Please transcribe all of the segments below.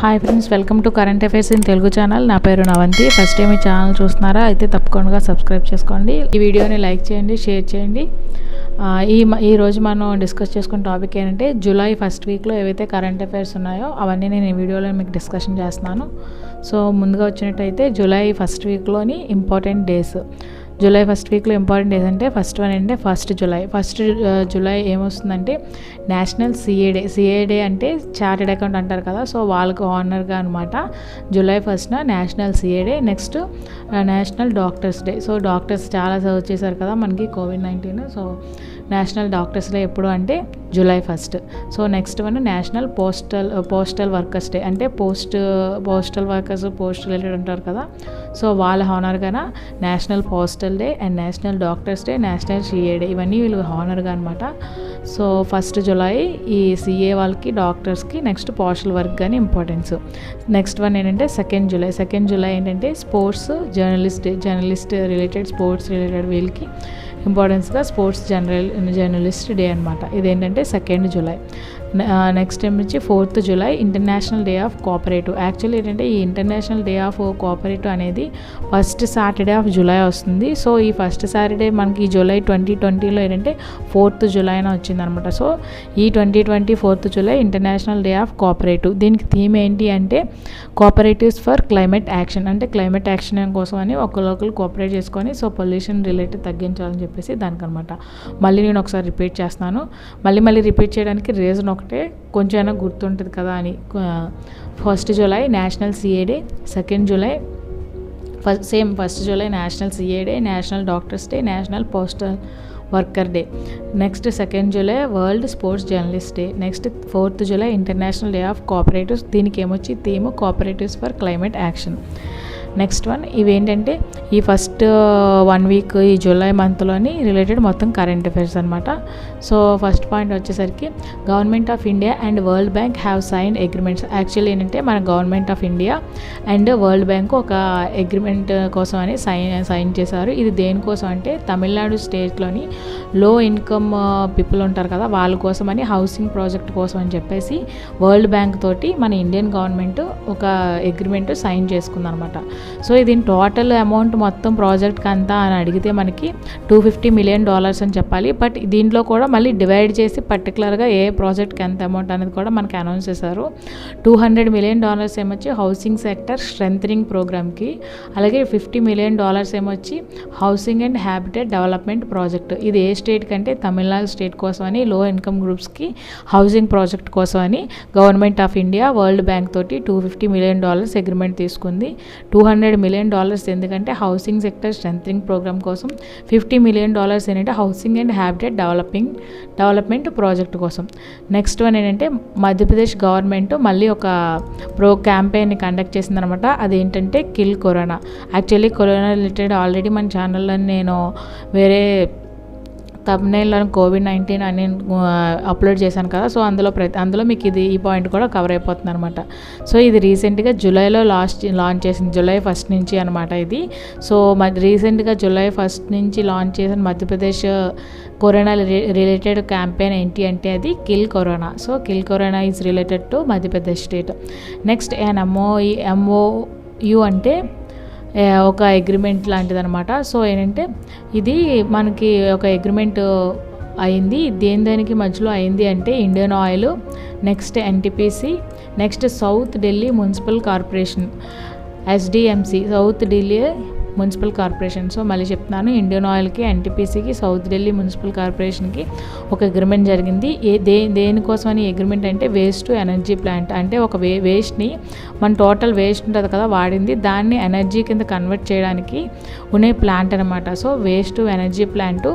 Hi friends, welcome to current affairs in Telugu channel. నా పేరు నవంతి. First time ఈ channel చూస్తున్నారా అయితే తప్పకుండా సబ్స్క్రైబ్ చేసుకోండి. ఈ వీడియోని లైక్ చేయండి, షేర్ చేయండి. ఈరోజు మనం డిస్కస్ చేసుకున్న టాపిక్ ఏంటంటే జూలై ఫస్ట్ వీక్లో ఏవైతే కరెంట్ అఫైర్స్ ఉన్నాయో అవన్నీ నేను ఈ వీడియోలో మీకు డిస్కషన్ చేస్తున్నాను. సో ముందుగా వచ్చినట్టయితే జూలై ఫస్ట్ వీక్లోని ఇంపార్టెంట్ డేస్. జూలై ఫస్ట్ వీక్లో ఇంపార్టెంట్ డేస్ అంటే ఫస్ట్ వన్ అంటే ఫస్ట్ జూలై ఏమొస్తుందంటే నేషనల్ సిఏ డే అంటే చార్టెడ్ అకౌంట్ అంటారు కదా, సో వాళ్ళకు ఆనర్గా అనమాట జూలై ఫస్ట్న national CA day. Next national doctors day. So doctors చాలా సర్వ్ చేశారు కదా మనకి కోవిడ్-19, సో నేషనల్ డాక్టర్స్ డే ఎప్పుడు అంటే July first. So next one national postal workers day అంటే పోస్టల్ వర్కర్స్ పోస్ట్ రిలేటెడ్ ఉంటారు కదా, సో వాళ్ళ హానర్గా national postal day and national doctors day, national CA day, ఇవన్నీ వీళ్ళు హానర్గా అనమాట. సో ఫస్ట్ జూలై ఈ సిఏ వాళ్ళకి, డాక్టర్స్కి, నెక్స్ట్ పోస్టల్ వర్క్ కానీ ఇంపార్టెన్స్. నెక్స్ట్ వన్ ఏంటంటే సెకండ్ జూలై ఏంటంటే sports journalist related, sports related వీళ్ళకి ఇంపార్టెన్స్గా స్పోర్ట్స్ జర్నలిస్ట్ డే అనమాట. ఇదేంటంటే సెకండ్ జూలై. నెక్స్ట్ టైం నుంచి fourth July international day of cooperative. Actually ఏంటంటే ఈ ఇంటర్నేషనల్ డే ఆఫ్ కోఆపరేటివ్ అనేది ఫస్ట్ సాటర్డే ఆఫ్ జూలై వస్తుంది. సో ఈ ఫస్ట్ సాటర్డే మనకి జూలై 2020లో ఏంటంటే 4th జూలైన వచ్చిందనమాట. సో ఈ 2020 4th July international day of cooperative. దీనికి థీమ్ ఏంటి అంటే కోఆపరేటివ్స్ ఫర్ క్లైమేట్ యాక్షన్, అంటే క్లైమేట్ యాక్షన్ కోసం అని ఒకరు కోఆపరేట్ చేసుకొని సో పొల్యూషన్ రిలేటెడ్ తగ్గించాలని చెప్పేసి దానికనమాట. మళ్ళీ నేను ఒకసారి రిపీట్ చేస్తాను. మళ్ళీ రిపీట్ చేయడానికి రీజన్ ఒకటే, కొంచెం అయినా గుర్తుంటుంది కదా అని. First July national CA day, second July first July national CA day, national doctors day, national postal worker day. Next second July world sports journalist day. Next 4th July international day of cooperatives. దీనికి ఏమొచ్చి theme cooperatives for climate action. Next one ఇవేంటంటే ఈ first 1 week ఈ July మంత్లోని related మొత్తం current affairs అనమాట. So first point వచ్చేసరికి government of India and world bank have sign agreements. Actually ఏంటంటే మన government of India and world Bank ఒక అగ్రిమెంట్ కోసం అని సైన్ చేశారు. ఇది దేనికోసం అంటే తమిళనాడు స్టేట్లోని లో ఇన్కమ్ పీపుల్ ఉంటారు కదా, వాళ్ళ కోసం అని హౌసింగ్ ప్రాజెక్ట్ కోసం అని చెప్పేసి వరల్డ్ బ్యాంక్ తోటి మన ఇండియన్ గవర్నమెంట్ ఒక అగ్రిమెంట్ సైన్ చేసుకుందనమాట. సో ఇది టోటల్ అమౌంట్ మొత్తం ప్రాజెక్ట్కి అంతా అని అడిగితే మనకి $250 million అని చెప్పాలి. బట్ దీంట్లో కూడా మళ్ళీ డివైడ్ చేసి పర్టికులర్గా ఏ ప్రాజెక్ట్కి ఎంత అమౌంట్ అనేది కూడా మనకి అనౌన్స్ చేశారు. $200 million ఏమొచ్చి హౌసింగ్ సెక్టర్ స్ట్రెంథనింగ్ ప్రోగ్రామ్కి, అలాగే $50 million ఏమొచ్చి housing and habitat development project. ఇది ఏ స్టేట్ కంటే తమిళనాడు స్టేట్ కోసం అని లో ఇన్కమ్ గ్రూప్స్కి హౌసింగ్ ప్రాజెక్ట్ కోసం అని government of India world bank తోటి $250 million అగ్రిమెంట్ తీసుకుంది. $200 million ఎందుకంటే హౌసింగ్ సెక్టర్ స్ట్రెంథనింగ్ ప్రోగ్రామ్ కోసం, $50 million ఏంటంటే housing and habitat development project కోసం. నెక్స్ట్ వన్ ఏంటంటే మధ్యప్రదేశ్ గవర్నమెంట్ మళ్ళీ ఒక క్యాంపెయిన్ని కండక్ట్ చేసిందనమాట. అదేంటంటే kill corona. Actually corona related already మన ఛానల్లో నేను వేరే తమ్నైల్లో కోవిడ్-19 అని అప్లోడ్ చేశాను కదా, సో అందులో మీకు ఈ పాయింట్ కూడా కవర్ అయిపోతుంది అనమాట. సో ఇది రీసెంట్గా జూలైలో లాంచ్ చేసింది, జూలై 1st నుంచి అనమాట ఇది. సో రీసెంట్గా జూలై 1st నుంచి లాంచ్ చేసిన మధ్యప్రదేశ్ కరోనా రిలేటెడ్ క్యాంపెయిన్ ఏంటి అంటే అది kill corona. So kill corona is related to Madhya Pradesh state. Next MOU అంటే ఒక అగ్రిమెంట్ లాంటిది అనమాట. సో ఏంటంటే ఇది మనకి ఒక అగ్రిమెంట్ అయింది. దేనికి మధ్యలో అయింది అంటే Indian oil, next NTPC, next south Delhi municipal corporation SDMC, south Delhi municipal corporation. So మళ్ళీ చెప్తున్నాను, ఇండియన్ ఆయిల్కి, NTPCకి, సౌత్ ఢిల్లీ మున్సిపల్ కార్పొరేషన్కి ఒక అగ్రిమెంట్ జరిగింది. దేనికోసం అని అగ్రిమెంట్ అంటే వేస్ట్ టు ఎనర్జీ ప్లాంట్, అంటే ఒక వేస్ట్ని మన టోటల్ వేస్ట్ ఉంటుంది కదా వాడింది, దాన్ని ఎనర్జీ కింద కన్వర్ట్ చేయడానికి ఉండే ప్లాంట్ అనమాట. So waste to energy plant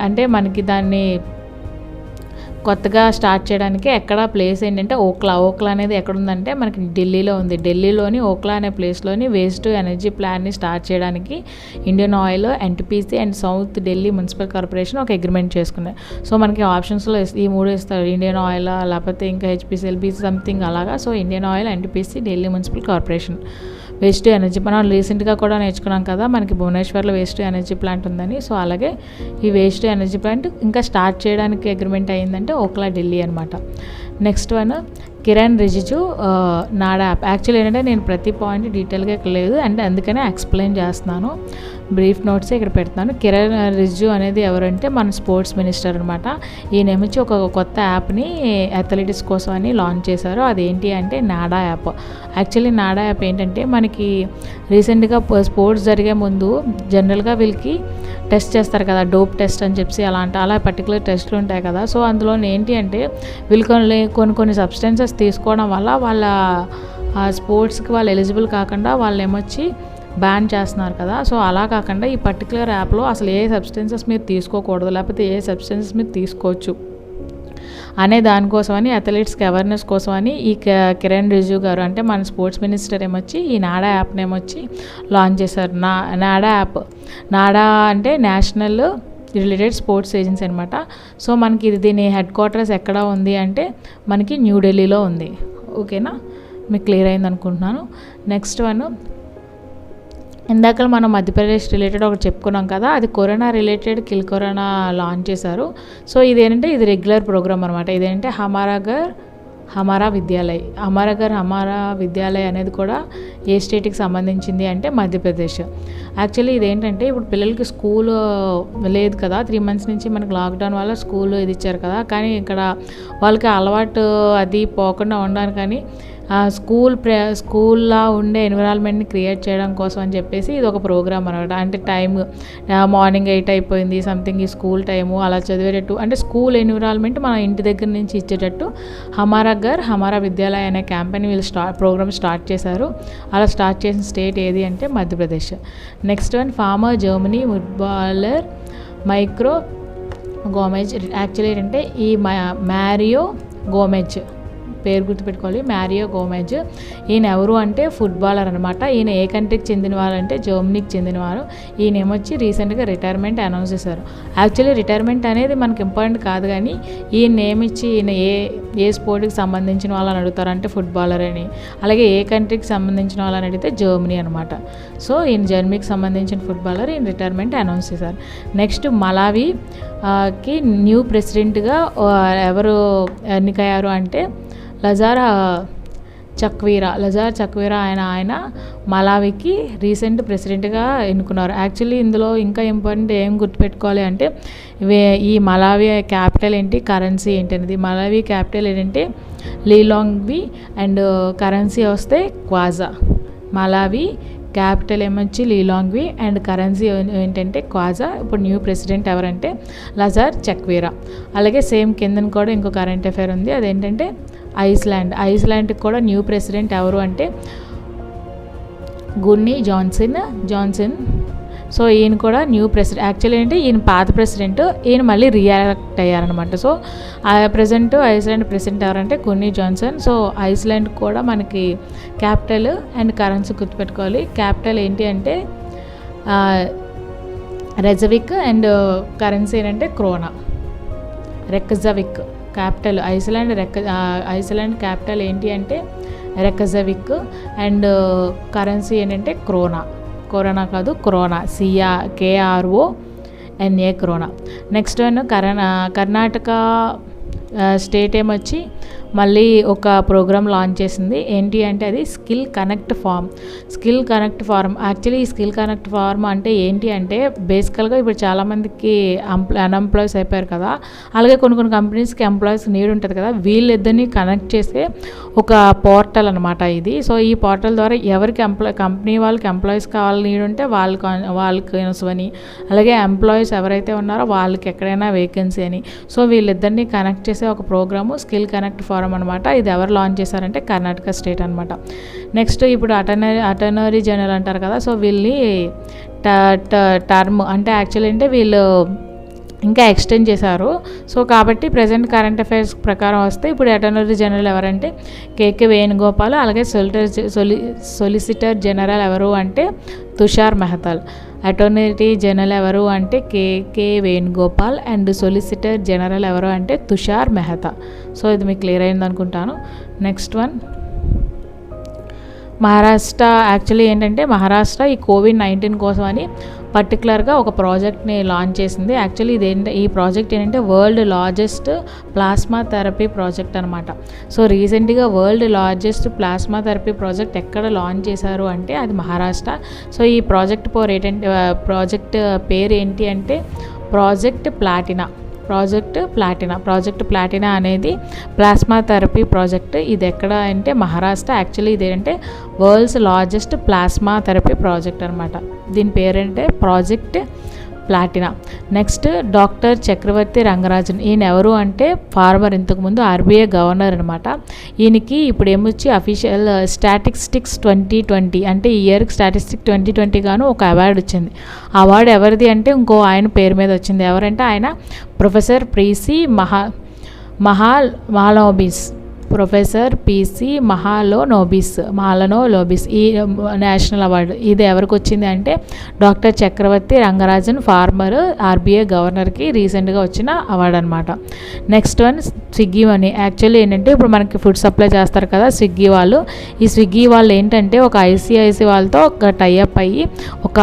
అంటే మనకి దాన్ని కొత్తగా స్టార్ట్ చేయడానికి ఎక్కడ ప్లేస్ ఏంటంటే ఓక్లా అనేది ఎక్కడ ఉందంటే మనకి ఢిల్లీలో ఉంది. ఢిల్లీలోని ఓక్లా అనే ప్లేస్లోని వేస్ట్ ఎనర్జీ ప్లాన్ని స్టార్ట్ చేయడానికి Indian oil, NTPC and south Delhi municipal corporation ఒక అగ్రిమెంట్ చేసుకున్నాయి. సో మనకి ఆప్షన్స్లో ఈ 3 ఇస్తారు, ఇండియన్ ఆయిల్ లేకపోతే ఇంకా HPCL సంథింగ్ అలాగా. So Indian oil, NTPC, Delhi municipal corporation. Waste energy మనం రీసెంట్గా కూడా నేర్చుకున్నాం కదా, మనకి భువనేశ్వర్లో వేస్ట్ ఎనర్జీ ప్లాంట్ ఉందని. సో అలాగే ఈ వేస్ట్ ఎనర్జీ ప్లాంట్ ఇంకా స్టార్ట్ చేయడానికి అగ్రిమెంట్ అయ్యిందంటే ఓక్లా ఢిల్లీ అనమాట. Next one Kiran Rijiju NADA app. Actually ఏంటంటే నేను ప్రతి పాయింట్ డీటెయిల్గా లేదు అంటే అందుకనే ఎక్స్ప్లెయిన్ చేస్తున్నాను, బ్రీఫ్ నోట్సే ఇక్కడ పెడుతున్నాను. కిరణ్ రిజిజు అనేది ఎవరంటే మన స్పోర్ట్స్ మినిస్టర్ అనమాట. ఈయనేమిచ్చి ఒక కొత్త యాప్ని అథ్లెటిక్స్ కోసం అని లాంచ్ చేశారు. అదేంటి అంటే నాడా యాప్. యాక్చువల్లీ నాడా యాప్ ఏంటంటే మనకి రీసెంట్గా స్పోర్ట్స్ జరిగే ముందు జనరల్గా వీళ్ళకి టెస్ట్ చేస్తారు కదా, డోప్ టెస్ట్ అని చెప్పి అలా పర్టికులర్ టెస్ట్లు ఉంటాయి కదా. సో అందులో ఏంటి అంటే వీళ్ళు కొన్ని సబ్స్టెన్సెస్ తీసుకోవడం వల్ల వాళ్ళ స్పోర్ట్స్కి వాళ్ళు ఎలిజిబుల్ కాకుండా వాళ్ళు ఏమొచ్చి బ్యాన్ చేస్తున్నారు కదా. సో అలా కాకుండా ఈ పర్టికులర్ యాప్లో అసలు ఏ సబ్స్టెన్సెస్ మీరు తీసుకోకూడదు, లేకపోతే ఏ సబ్స్టెన్సెస్ మీరు తీసుకోవచ్చు అనే దానికోసమని అథ్లెట్స్కి అవేర్నెస్ కోసమని ఈ కిరణ్ రిజిజు గారు అంటే మన స్పోర్ట్స్ మినిస్టర్ ఏమొచ్చి ఈ నాడా యాప్ని ఏమొచ్చి లాంచ్ చేశారు. నాడా యాప్, నాడా అంటే నేషనల్ రిలేటెడ్ స్పోర్ట్స్ ఏజెన్సీ అనమాట. సో మనకి దీని హెడ్ క్వార్టర్స్ ఎక్కడ ఉంది అంటే మనకి న్యూఢిల్లీలో ఉంది. ఓకేనా, మీకు క్లియర్ అయింది అనుకుంటున్నాను. నెక్స్ట్ వన్, ఇందాక మనం మధ్యప్రదేశ్ రిలేటెడ్ ఒకటి చెప్పుకున్నాం కదా, అది corona related kill corona launch చేశారు. సో ఇదేంటంటే ఇది రెగ్యులర్ ప్రోగ్రామ్ అనమాట. ఇదేంటంటే హమారా ఘర్ హమారా విద్యాలయ్. హమారా ఘర్ హమారా విద్యాలయ్ అనేది కూడా ఏ స్టేట్కి సంబంధించింది అంటే మధ్యప్రదేశ్. యాక్చువల్లీ ఇదేంటంటే ఇప్పుడు పిల్లలకి స్కూల్ లేదు కదా, 3 months నుంచి మనకి లాక్డౌన్ వల్ల స్కూల్ ఇది ఇచ్చారు కదా, కానీ ఇక్కడ వాళ్ళకి అలవాటు అది పోకుండా ఉండడానికి కానీ స్కూల్లో ఉండే ఎన్విరాన్మెంట్ని క్రియేట్ చేయడం కోసం అని చెప్పేసి ఇది ఒక ప్రోగ్రామ్ అనమాట. అంటే టైం మార్నింగ్ 8 అయిపోయింది సంథింగ్ ఈ స్కూల్ టైము అలా చదివేటట్టు అంటే స్కూల్ ఎన్విరాన్మెంట్ మన ఇంటి దగ్గర నుంచి ఇచ్చేటట్టు హమారా ఘర్ హమారా విద్యాలయ అనే క్యాంపెయిన్ వీళ్ళు ప్రోగ్రామ్ స్టార్ట్ చేశారు. అలా స్టార్ట్ చేసిన స్టేట్ ఏది అంటే Madhya Pradesh. Next one, former Germany footballer Mario Gomez. Actually ఏంటంటే ఈ మ్యారియో గోమెజ్ పేరు గుర్తుపెట్టుకోవాలి, మ్యారియో గోమెజ్. ఈయన ఎవరు అంటే ఫుట్బాలర్ అనమాట. ఈయన ఏ కంట్రీకి చెందినవారు అంటే జర్మనీకి చెందినవారు. ఈయన ఏమొచ్చి రీసెంట్గా రిటైర్మెంట్ అనౌన్స్ చేశారు. యాక్చువల్లీ రిటైర్మెంట్ అనేది మనకి ఇంపార్టెంట్ కాదు, కానీ ఈయన ఏమిచ్చి ఈయన ఏ స్పోర్ట్కి సంబంధించిన వాళ్ళని అడుగుతారంటే ఫుట్బాలర్ అని, అలాగే ఏ కంట్రీకి సంబంధించిన వాళ్ళని అడిగితే జర్మనీ అనమాట. సో ఈయన జర్మనీకి సంబంధించిన ఫుట్బాలర్, ఈయన రిటైర్మెంట్ అనౌన్స్ చేశారు. నెక్స్ట్ మలావీకి న్యూ ప్రెసిడెంట్గా ఎవరు ఎన్నికయ్యారు అంటే లజార్ చక్వీరా ఆయన మలావికి రీసెంట్ ప్రెసిడెంట్గా ఎన్నుకున్నారు. యాక్చువల్లీ ఇందులో ఇంకా ఇంపార్టెంట్ ఏం గుర్తుపెట్టుకోవాలి అంటే ఈ మలావి క్యాపిటల్ ఏంటి, కరెన్సీ ఏంటి అనేది. మలావి క్యాపిటల్ ఏంటంటే లీలాంగ్వి అండ్ కరెన్సీ వస్తే Khwaja. Malawi capital ఏమొచ్చి లీలాంగ్వి and currency ఏంటంటే క్వాజా. ఇప్పుడు న్యూ ప్రెసిడెంట్ ఎవరంటే లజార్ చక్వీరా. అలాగే సేమ్ కిందన కూడా ఇంకో కరెంట్ అఫైర్ ఉంది, అదేంటంటే ఐస్లాండ్కి కూడా న్యూ ప్రెసిడెంట్ ఎవరు అంటే గున్నీ జాన్సన్. సో ఈయన కూడా న్యూ ప్రెసిడెంట్. యాక్చువల్లీ ఏంటంటే ఈయన పాత ప్రెసిడెంట్, ఈయన మళ్ళీ రియాక్ట్ అయ్యారనమాట. సో ప్రజెంట్ ఐస్లాండ్ ప్రెసిడెంట్ ఎవరంటే గున్నీ జాన్సన్. సో ఐస్లాండ్ కూడా మనకి క్యాపిటల్ అండ్ కరెన్సీ గుర్తుపెట్టుకోవాలి. క్యాపిటల్ ఏంటి అంటే రెజవిక్ అండ్ కరెన్సీ ఏంటంటే krona. Reykjavik capital Iceland capital ఏంటి అంటే రెక్కజవిక్ అండ్ కరెన్సీ ఏంటంటే క్రోనా కాదు krona, KRONA krona. Next one Karnataka state ఏమొచ్చి మళ్ళీ ఒక ప్రోగ్రామ్ లాంచ్ చేసింది. ఏంటి అంటే అది స్కిల్ కనెక్ట్ ఫార్మ్. యాక్చువల్లీ ఈ స్కిల్ కనెక్ట్ ఫార్మ్ అంటే ఏంటి అంటే బేసికల్గా ఇప్పుడు చాలామందికి అన్ఎంప్లాయ్స్ అయిపోయారు కదా, అలాగే కొన్ని కంపెనీస్కి ఎంప్లాయీస్ నీడ్ ఉంటుంది కదా, వీళ్ళిద్దరిని కనెక్ట్ చేసే ఒక పోర్టల్ అనమాట ఇది. సో ఈ పోర్టల్ ద్వారా ఎవరికి కంపెనీ వాళ్ళకి ఎంప్లాయీస్ కావాలి నీడ్ ఉంటే వాళ్ళకి అని, అలాగే ఎంప్లాయీస్ ఎవరైతే ఉన్నారో వాళ్ళకి ఎక్కడైనా వేకెన్సీ అని. సో వీళ్ళిద్దరిని కనెక్ట్ చేసే ఒక ప్రోగ్రాము స్కిల్ కనెక్ట్ ఫారం అనమాట. ఇది ఎవరు లాంచ్ చేశారంటే కర్ణాటక స్టేట్ అనమాట. నెక్స్ట్ ఇప్పుడు అటర్నరీ జనరల్ అంటారు కదా, సో వీళ్ళని టర్మ్ అంటే యాక్చువల్ అంటే వీళ్ళు ఇంకా ఎక్స్టెండ్ చేశారు. సో కాబట్టి ప్రజెంట్ కరెంట్ అఫైర్స్ ప్రకారం వస్తే ఇప్పుడు అటర్నరీ జనరల్ ఎవరంటే కేకే వేణుగోపాల్. అలాగే సొలిసిటర్ జనరల్ ఎవరు అంటే తుషార్ మెహతాల్. అటార్నీ జనరల్ ఎవరు అంటే కేకే వేణుగోపాల్ అండ్ సొలిసిటర్ జనరల్ ఎవరు అంటే తుషార్ మెహతా. సో ఇది మీకు క్లియర్ అయింది అనుకుంటాను. నెక్స్ట్ వన్, మహారాష్ట్ర యాక్చువల్లీ ఏంటంటే మహారాష్ట్ర ఈ కోవిడ్-19 కోసం అని పర్టికులర్గా ఒక ప్రాజెక్ట్ని లాంచ్ చేసింది. యాక్చువల్లీ ఈ ప్రాజెక్ట్ ఏంటంటే world largest plasma therapy project అనమాట. సో రీసెంట్గా world largest plasma therapy project ఎక్కడ లాంచ్ చేశారు అంటే అది మహారాష్ట్ర. సో ఈ ప్రాజెక్ట్ పేరు ఏంటి అంటే ప్రాజెక్ట్ ప్లాటినా అనేది ప్లాస్మా థెరపీ ప్రాజెక్ట్. ఇది ఎక్కడ అంటే మహారాష్ట్ర. యాక్చువల్లీ ఇదేంటే world's largest plasma therapy project అనమాట. దీని పేరంటే project platina. Next doctor Chakravarthi Rangarajan. ఈయన ఎవరు అంటే ఫార్మర్, ఇంతకుముందు ఆర్బీఐ గవర్నర్ అనమాట. ఈయనకి ఇప్పుడు ఏమొచ్చి అఫీషియల్ స్టాటిస్టిక్స్ 2020 అంటే ఈ ఇయర్కి స్టాటిస్టిక్ 2020 గాను ఒక అవార్డు వచ్చింది. అవార్డు ఎవరిది అంటే ఇంకో ఆయన పేరు మీద వచ్చింది. ఎవరంటే ఆయన professor PC professor PC Mahalanobis ఈ నేషనల్ అవార్డు ఇది ఎవరికి వచ్చింది అంటే doctor Chakravarthi Rangarajan, farmer, RBI గవర్నర్కి రీసెంట్గా వచ్చిన అవార్డు అనమాట. Next one Swiggy money. Actually ఏంటంటే ఇప్పుడు మనకి ఫుడ్ సప్లై చేస్తారు కదా స్విగ్గీ వాళ్ళు. ఈ స్విగ్గీ వాళ్ళు ఏంటంటే ఒక ఐసిఐసి వాళ్ళతో ఒక టైఅప్ అయ్యి ఒక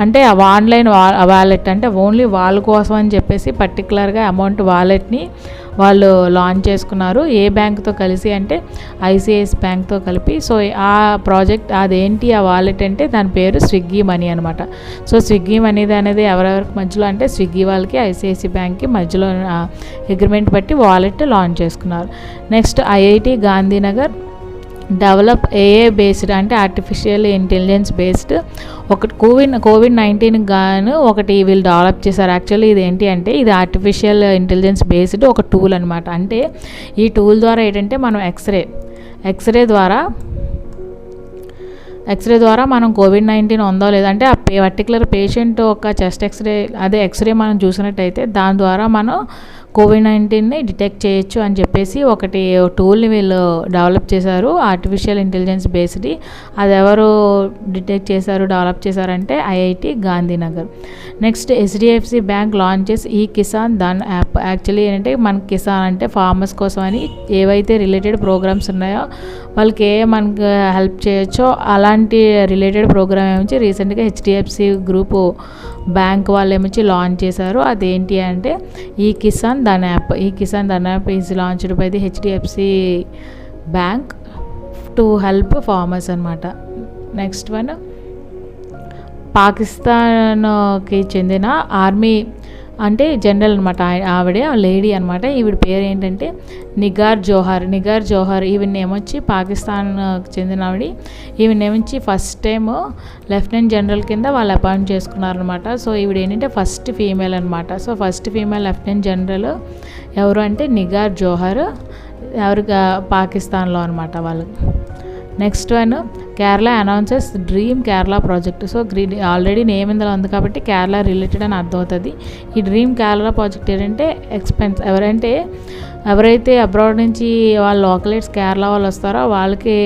అంటే ఆన్లైన్ వాలెట్ అంటే ఓన్లీ వాళ్ళ కోసం అని చెప్పేసి పర్టికులర్గా అమౌంట్ వాలెట్ని వాళ్ళు లాంచ్ చేసుకున్నారు. ఏ బ్యాంక్తో కలిసి అంటే ఐసిఐసి బ్యాంక్తో కలిపి. సో ఆ ప్రాజెక్ట్ అదేంటి ఆ వాలెట్ అంటే దాని పేరు స్విగ్గీ మనీ అనమాట. సో స్విగ్గీ మనీ అనేది ఎవరెవరికి మధ్యలో అంటే స్విగ్గీ వాళ్ళకి ఐసిఐసి బ్యాంక్కి మధ్యలో అగ్రిమెంట్ బట్టి వాలెట్ లాంచ్ చేసుకున్నారు. నెక్స్ట్ ఐఐటి గాంధీనగర్ డెవలప్ ఏఏ బేస్డ్ అంటే ఆర్టిఫిషియల్ ఇంటెలిజెన్స్ బేస్డ్ ఒకటి కోవిడ్-19 గాను ఒకటి వీళ్ళు డెవలప్ చేశారు. యాక్చువల్లీ ఇది ఏంటి అంటే ఇది ఆర్టిఫిషియల్ ఇంటెలిజెన్స్ బేస్డ్ ఒక టూల్ అనమాట. అంటే ఈ టూల్ ద్వారా ఏంటంటే మనం ఎక్స్రే ద్వారా మనం కోవిడ్-19 ఉందో లేదంటే ఆ పర్టికులర్ పేషెంట్ ఒక చెస్ట్ ఎక్స్రే మనం చూసినట్టయితే దాని ద్వారా మనం కోవిడ్-19ని డిటెక్ట్ చేయొచ్చు అని చెప్పేసి ఒకటి టూల్ని వీళ్ళు డెవలప్ చేశారు ఆర్టిఫిషియల్ ఇంటెలిజెన్స్ బేస్డ్. అది ఎవరు డెవలప్ చేశారంటే IIT Gandhinagar. Next HDFC bank launches ఈ కిసాన్ ధన్ యాప్. యాక్చువల్లీ ఏంటంటే మన కిసాన్ అంటే ఫార్మర్స్ కోసం అని ఏవైతే రిలేటెడ్ ప్రోగ్రామ్స్ ఉన్నాయో వాళ్ళకి మనకు హెల్ప్ చేయొచ్చో అలాంటి రిలేటెడ్ ప్రోగ్రామ్ ఏమిచ్చి రీసెంట్గా హెచ్డిఎఫ్సి గ్రూపు బ్యాంక్ వాళ్ళు ఏమిచ్చి లాంచ్ చేశారు. అదేంటి అంటే ఈ Kisan Dhan app is launched by the HDFC bank to help farmers అనమాట. నెక్స్ట్ వన్ పాకిస్తాన్కి చెందిన ఆర్మీ అంటే జనరల్ అనమాట. ఆవిడ లేడీ అనమాట. ఈవిడ పేరు ఏంటంటే నిగార్ జోహర్. ఈవిడ ఏమొచ్చి పాకిస్తాన్కి చెందిన ఆవిడ. ఈవిడ ఏమొచ్చి ఫస్ట్ టైం లెఫ్టినెంట్ జనరల్ కింద వాళ్ళు అపాయింట్ చేసుకున్నారనమాట. సో ఈవిడ ఏంటంటే ఫస్ట్ ఫీమేల్ అనమాట. So first female lieutenant general ఎవరు అంటే నిగార్ జోహర్, పాకిస్తాన్లో అనమాట వాళ్ళు. Next one Kerala announces dream Kerala project. So already name ఇందులో ఉంది కాబట్టి కేరళ రిలేటెడ్ అని అర్థమవుతుంది. ఈ డ్రీమ్ కేరళ ప్రాజెక్ట్ ఏంటంటే ఎవరైతే అబ్రాడ్ నుంచి వాళ్ళ లోకలైట్స్ కేరళ వాళ్ళు వస్తారో వాళ్ళకి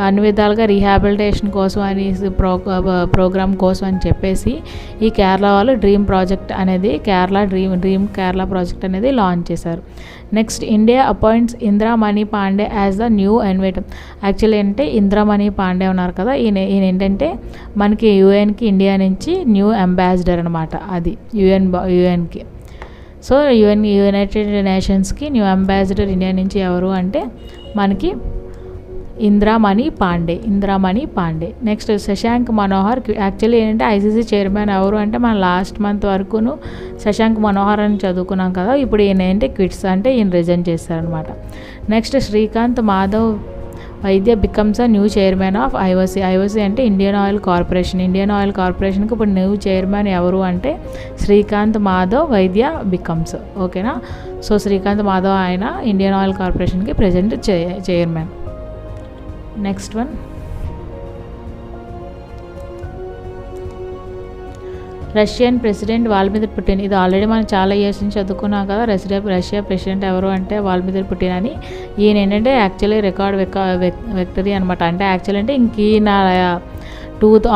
అన్ని విధాలుగా రీహాబిలిటేషన్ కోసం అని ప్రోగ్రామ్ కోసం అని చెప్పేసి ఈ కేరళ వాళ్ళు డ్రీమ్ కేరళ ప్రాజెక్ట్ అనేది లాంచ్ చేశారు. Next India appoints Indramani Pandey as the new ఎన్వైటర్. యాక్చువల్లీ ఏంటంటే ఇందిరామణి పాండే ఉన్నారు కదా, ఈయన ఏంటంటే మనకి యుఎన్కి ఇండియా నుంచి న్యూ అంబాసిడర్ అనమాట. అది యుఎన్కి. సో యునైటెడ్ నేషన్స్కి న్యూ అంబాసిడర్ ఇండియా నుంచి ఎవరు అంటే మనకి ఇందిరామణి పాండే. నెక్స్ట్ శశాంక్ మనోహర్. యాక్చువల్లీ ఏంటంటే ఐసీసీ చైర్మన్ ఎవరు అంటే మన లాస్ట్ మంత్ వరకును శశాంక్ మనోహర్ అని చదువుకున్నాం కదా. ఇప్పుడు ఈయన ఏంటి క్విట్స్ అంటే ఈయన రిజైన్ చేస్తారనమాట. నెక్స్ట్ శ్రీకాంత్ మాధవ్ వైద్య becomes a new chairman of IOC అంటే ఇండియన్ ఆయిల్ కార్పొరేషన్కి ఇప్పుడు న్యూ చైర్మన్ ఎవరు అంటే శ్రీకాంత్ మాధవ్ వైద్య బికమ్స్. ఓకేనా. సో శ్రీకాంత్ మాధవ్ ఆయన ఇండియన్ ఆయిల్ కార్పొరేషన్కి present chairman. Next one Russian president Vladimir Putin. ఇది ఆల్రెడీ మనం చాలా ఇయర్స్ నుంచి చదువుకున్నాం కదా. రష్యా ప్రెసిడెంట్ ఎవరు అంటే వ్లాదిమిర్ పుటిన్ అని. ఈయన ఏంటంటే యాక్చువల్లీ రికార్డ్ విక్టరీ అనమాట. అంటే యాక్చువల్ అంటే ఇంక ఈయన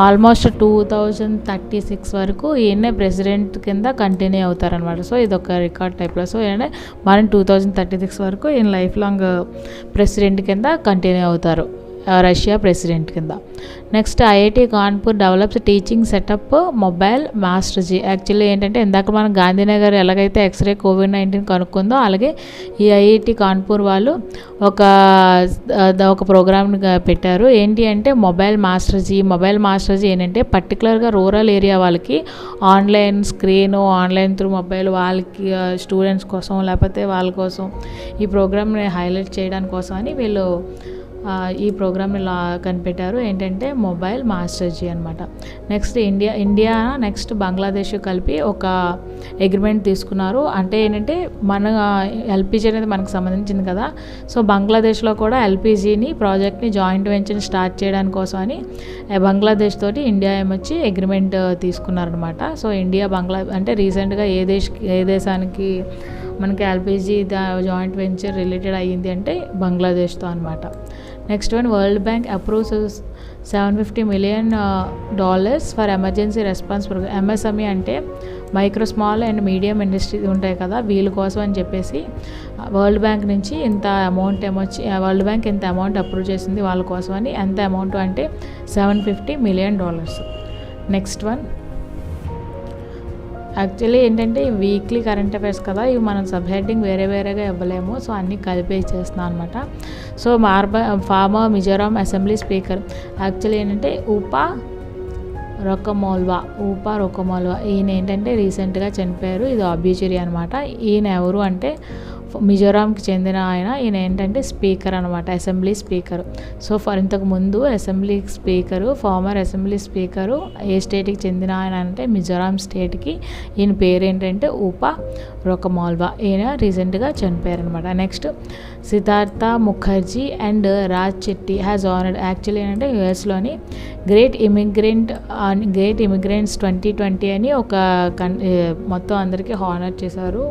ఆల్మోస్ట్ 2036 వరకు ఈయనే ప్రెసిడెంట్ కింద కంటిన్యూ అవుతారనమాట. సో ఇది ఒక రికార్డ్ టైప్లో. సో ఏంటంటే మనం 2036 వరకు ఈయన లైఫ్ లాంగ్ ప్రెసిడెంట్ కింద కంటిన్యూ అవుతారు రష్యా ప్రెసిడెంట్ కింద. Next IIT Kanpur develops teaching setup mobile Masterji. Actually ఏంటంటే ఇందాక మనం గాంధీనగర్ ఎలాగైతే ఎక్స్రే కోవిడ్-19 కనుక్కుందో అలాగే ఈ ఐఐటి కాన్పూర్ వాళ్ళు ఒక ప్రోగ్రామ్ని పెట్టారు. ఏంటి అంటే మొబైల్ మాస్టర్జీ ఏంటంటే పర్టికులర్గా రూరల్ ఏరియా వాళ్ళకి ఆన్లైన్ త్రూ మొబైల్ వాళ్ళకి స్టూడెంట్స్ కోసం లేకపోతే వాళ్ళ కోసం ఈ ప్రోగ్రామ్ని హైలైట్ చేయడానికి కోసం అని వీళ్ళు ఈ ప్రోగ్రామ్ని కనిపెట్టారు. ఏంటంటే మొబైల్ మాస్టర్జీ అనమాట. నెక్స్ట్ ఇండియా నెక్స్ట్ బంగ్లాదేశ్ కలిపి ఒక అగ్రిమెంట్ తీసుకున్నారు. అంటే ఏంటంటే మన ఎల్పిజి అనేది మనకు సంబంధించింది కదా, సో బంగ్లాదేశ్లో కూడా ఎల్పిజిని ప్రాజెక్ట్ని జాయింట్ వెంచర్ని స్టార్ట్ చేయడానికి కోసం అని బంగ్లాదేశ్ తోటి ఇండియా ఏమొచ్చి అగ్రిమెంట్ తీసుకున్నారనమాట. సో ఇండియా అంటే రీసెంట్గా ఏ దేశానికి మనకి ఎల్పిజి జాయింట్ వెంచర్ రిలేటెడ్ అయ్యింది అంటే బంగ్లాదేశ్తో అనమాట. Next one, world bank approves $750 million for emergency response program. MSME అంటే micro small and medium industry ఉంటాయి కదా, వీళ్ళ కోసం అని చెప్పేసి వరల్డ్ బ్యాంక్ నుంచి వరల్డ్ బ్యాంక్ ఇంత అమౌంట్ అప్రూవ్ చేసింది వాళ్ళ కోసం అని. ఎంత అమౌంట్ అంటే $750 million. నెక్స్ట్ వన్, యాక్చువల్లీ ఏంటంటే వీక్లీ కరెంట్ అఫైర్స్ కదా, ఇవి మనం సబ్ హెడ్డింగ్ వేరేగా ఇవ్వలేము, సో అన్నీ కలిపి చేస్తున్నాం అనమాట. So former Mizoram assembly speaker actually ఏంటంటే ఊపా రొకమోల్వా. ఈయన ఏంటంటే రీసెంట్గా చనిపోయారు. ఇది ఆబ్యూచరీ అనమాట. ఈయన ఎవరు అంటే మిజోరాంకి చెందిన ఈయన ఏంటంటే స్పీకర్ అనమాట, అసెంబ్లీ స్పీకర్. సో ఇంతకు ముందు ఫార్మర్ అసెంబ్లీ స్పీకరు ఏ స్టేట్కి చెందిన ఆయన అంటే మిజోరాం స్టేట్కి. ఈయన పేరు ఏంటంటే ఊపా రొకమోల్వా. ఈయన రీసెంట్గా చనిపోయారు అనమాట. Next, Siddhartha Mukherjee and Raj Chetty has honoured. Actually ఏంటంటే యుఎస్లోని గ్రేట్ ఇమిగ్రెంట్స్ 2020 అని ఒక మొత్తం అందరికీ హానర్ చేశారు.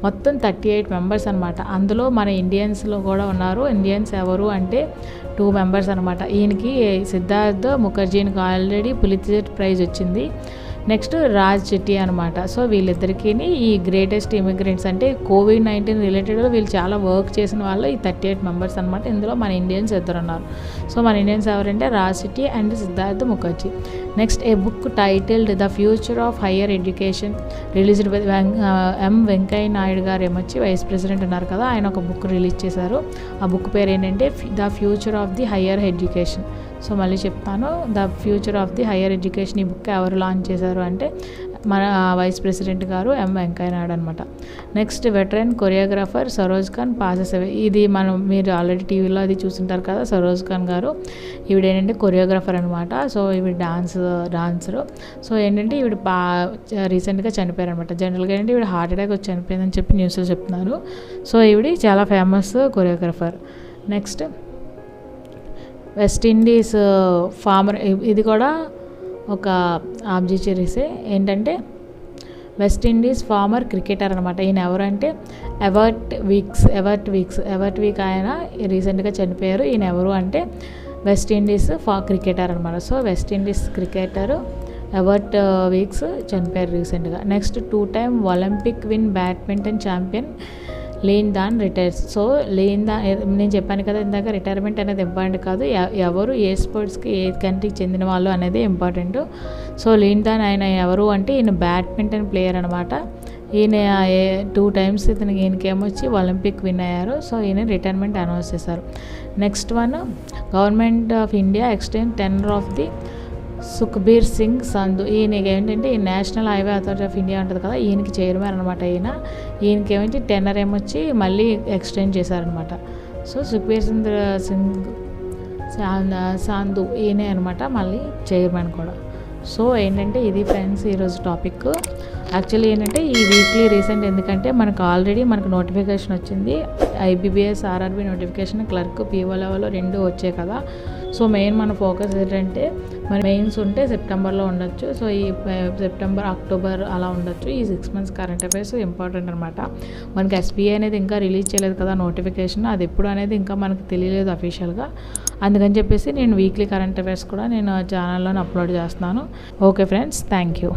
మొత్తం 38 మెంబర్స్ అనమాట. అందులో మన ఇండియన్స్లో కూడా ఉన్నారు. ఇండియన్స్ ఎవరు అంటే 2 మెంబర్స్ అనమాట. ఈయనకి సిద్ధార్థ ముఖర్జీకి ఆల్రెడీ పులిట్జర్ ప్రైజ్ వచ్చింది. నెక్స్ట్ రాజ్ చెట్టి అనమాట. సో వీళ్ళిద్దరికీ ఈ గ్రేటెస్ట్ ఇమిగ్రెంట్స్ అంటే కోవిడ్-19 రిలేటెడ్గా వీళ్ళు చాలా వర్క్ చేసిన వాళ్ళు ఈ 38 మెంబర్స్ అనమాట. ఇందులో మన ఇండియన్స్ 2 ఉన్నారు. సో మన ఇండియన్స్ ఎవరంటే Raj Chetty and Siddhartha Mukherjee. Next, a book titled the future of higher education released by Venkaiah Naidu గారు ఏమొచ్చి వైస్ ప్రెసిడెంట్ ఉన్నారు కదా, ఆయన ఒక బుక్ రిలీజ్ చేశారు. ఆ బుక్ పేరు ఏంటంటే the future of the higher education. So మళ్ళీ చెప్తాను, the future of the higher education. ఈ బుక్ ఎవరు లాంచ్ చేశారు అంటే మన వైస్ ప్రెసిడెంట్ గారు వెంకయ్య నాయుడు అనమాట. Next, veteran choreographer Saroj Khan passes away. ఇది మీరు ఆల్రెడీ టీవీలో అది చూస్తుంటారు కదా, సరోజ్ ఖాన్ గారు. ఈవిడ ఏంటంటే కొరియోగ్రాఫర్ అనమాట. సో ఈవిడ డాన్సరు. సో ఏంటంటే ఈవిడ రీసెంట్గా చనిపోయారు అనమాట. జనరల్గా ఏంటంటే ఈవిడ హార్ట్ అటాక్ వచ్చి చనిపోయిందని చెప్పి న్యూస్లో చెప్తున్నారు. సో ఈవిడ చాలా famous choreographer. Next, West Indies former. ఇది కూడా ఒక ఆబ్జెక్చరీసే. ఏంటంటే వెస్ట్ ఇండీస్ ఫార్మర్ క్రికెటర్ అనమాట. ఈయన ఎవరంటే ఎవర్ట్ వీక్స్ ఆయన రీసెంట్గా చనిపోయారు. ఈయన ఎవరు అంటే వెస్ట్ ఇండీస్ క్రికెటర్ అనమాట. So West Indies cricketer Evert Weekes చనిపోయారు రీసెంట్గా. Next, 2 time Olympic badminton champion Lin Dan retires. So నేను చెప్పాను కదా ఇందాక, రిటైర్మెంట్ అనేది ఇంపార్టెంట్ కాదు, ఎవరు ఏ స్పోర్ట్స్కి ఏ కంట్రీకి చెందిన వాళ్ళు అనేది ఇంపార్టెంట్. సో లేన్ దాన్ ఆయన ఎవరు అంటే ఈయన బ్యాడ్మింటన్ ప్లేయర్ అనమాట. ఈయన 2 times ఈయనకేమొచ్చి ఒలింపిక్ విన్ అయ్యారు. సో ఈయన రిటైర్మెంట్ అనౌన్స్ చేశారు. Next one, government of India extend tender of the Sukhbir Singh Sandhu. ఈయనకి ఏంటంటే ఈ national highway authority of India ఉంటుంది కదా, ఈయనకి చైర్మన్ అనమాట. ఈయనకి ఏమంటే టెండర్ ఏమొచ్చి మళ్ళీ ఎక్స్టెండ్ చేశారనమాట. సో సుఖ్బీర్ సింగ్ సంధు ఈయనే అనమాట మళ్ళీ చైర్మన్ కూడా. సో ఏంటంటే ఇది ఫ్రెండ్స్ ఈరోజు టాపిక్. యాక్చువల్లీ ఏంటంటే ఈ వీక్లీ రీసెంట్ ఎందుకంటే మనకు నోటిఫికేషన్ వచ్చింది, IBPS RRB notification, clerk PO లెవెల్లో 2 వచ్చాయి కదా. సో మెయిన్ మన ఫోకస్ ఏంటంటే మన మెయిన్స్ ఉంటే సెప్టెంబర్లో ఉండొచ్చు. సో ఈ సెప్టెంబర్ అక్టోబర్ అలా ఉండొచ్చు. ఈ 6 months కరెంట్ అఫైర్స్ ఇంపార్టెంట్ అనమాట. మనకి ఎస్బీఐ అనేది ఇంకా రిలీజ్ చేయలేదు కదా నోటిఫికేషన్, అది ఎప్పుడు అనేది ఇంకా మనకు తెలియలేదు అఫీషియల్గా. అందుకని చెప్పేసి నేను వీక్లీ కరెంట్ అఫైర్స్ కూడా నేను ఛానల్లోనే అప్లోడ్ చేస్తున్నాను. Okay friends, thank you.